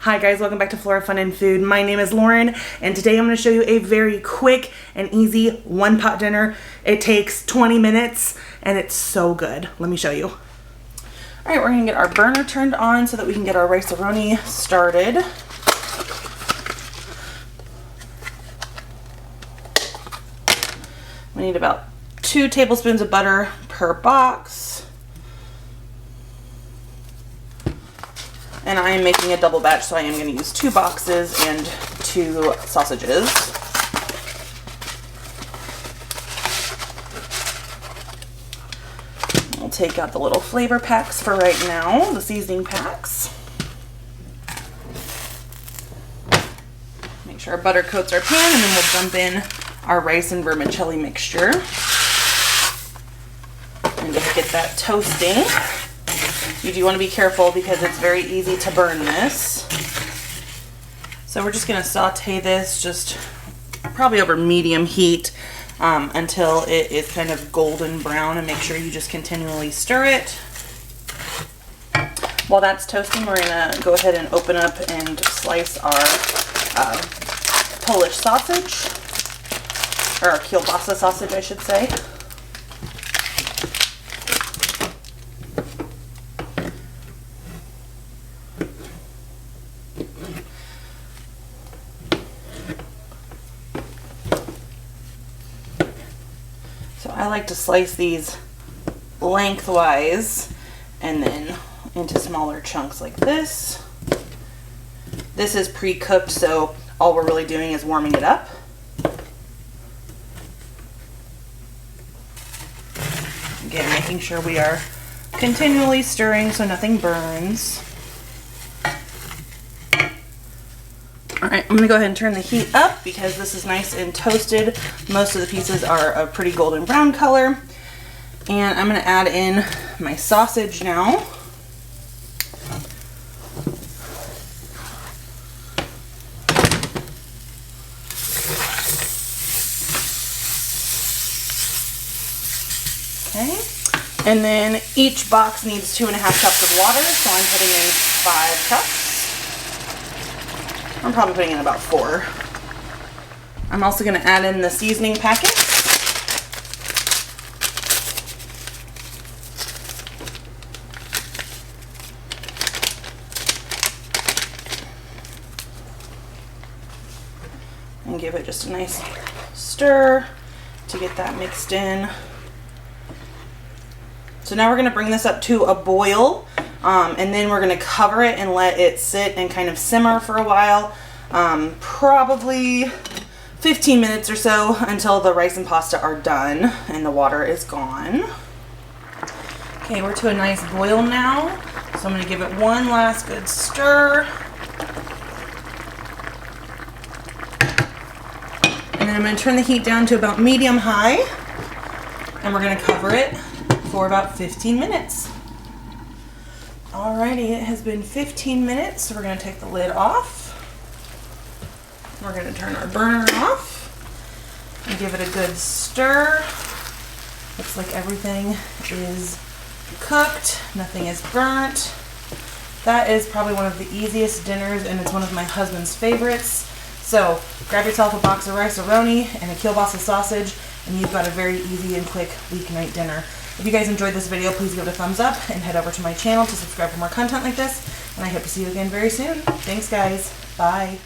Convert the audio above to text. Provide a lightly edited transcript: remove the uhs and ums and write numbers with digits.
Hi guys, welcome back to Flora Fun and Food. My name is Lauren and today I'm going to show you a very quick and easy one pot dinner. It takes 20 minutes and it's so good. Let me show you. Alright, we're going to get our burner turned on so that we can get our rice-a-roni started. We need about 2 tablespoons of butter per box. And I am making a double batch, so I am going to use 2 boxes and 2 sausages. We'll take out the little flavor packs for right now, the seasoning packs. Make sure our butter coats our pan, and then we'll dump in our rice and vermicelli mixture. And just get that toasting. You do want to be careful because it's very easy to burn this. So we're just going to saute this just probably over medium heat until it is kind of golden brown, and make sure you just continually stir it. While that's toasting, we're going to go ahead and open up and slice our Polish sausage, or our kielbasa sausage I should say. So I like to slice these lengthwise and then into smaller chunks like this. This is pre-cooked, so all we're really doing is warming it up. Again, making sure we are continually stirring so nothing burns. Alright, I'm going to go ahead and turn the heat up because this is nice and toasted. Most of the pieces are a pretty golden brown color. And I'm going to add in my sausage now. Okay. And then each box needs 2.5 cups of water, so I'm putting in 5 cups. I'm probably putting in about 4. I'm also going to add in the seasoning packet. And give it just a nice stir to get that mixed in. So now we're going to bring this up to a boil. And then we're going to cover it and let it sit and kind of simmer for a while, probably 15 minutes or so until the rice and pasta are done and the water is gone. Okay, we're to a nice boil now, so I'm going to give it one last good stir. And then I'm going to turn the heat down to about medium-high, and we're going to cover it for about 15 minutes. Alrighty, it has been 15 minutes, so we're going to take the lid off. We're going to turn our burner off and give it a good stir. Looks like everything is cooked, nothing is burnt. That is probably one of the easiest dinners, and it's one of my husband's favorites. So grab yourself a box of rice-a-roni and a kielbasa sausage, and you've got a very easy and quick weeknight dinner. If you guys enjoyed this video, please give it a thumbs up and head over to my channel to subscribe for more content like this. And I hope to see you again very soon. Thanks guys. Bye.